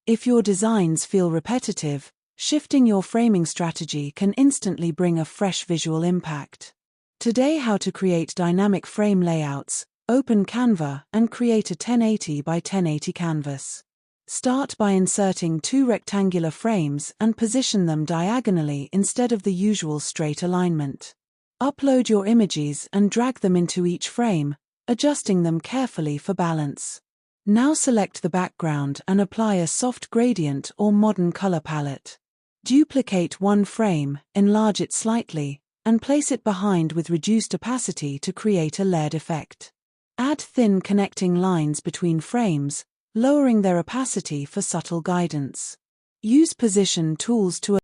If your designs feel repetitive, shifting your framing strategy can instantly bring a fresh visual impact. Today, how to create dynamic frame layouts. Open Canva and create a 1080 by 1080 canvas. Start by inserting 2 rectangular frames and position them diagonally instead of the usual straight alignment. Upload your images and drag them into each frame, adjusting them carefully for balance. Now select the background and apply a soft gradient or modern color palette. Duplicate one frame, enlarge it slightly, and place it behind with reduced opacity to create a layered effect. Add thin connecting lines between frames, lowering their opacity for subtle guidance. Use position tools to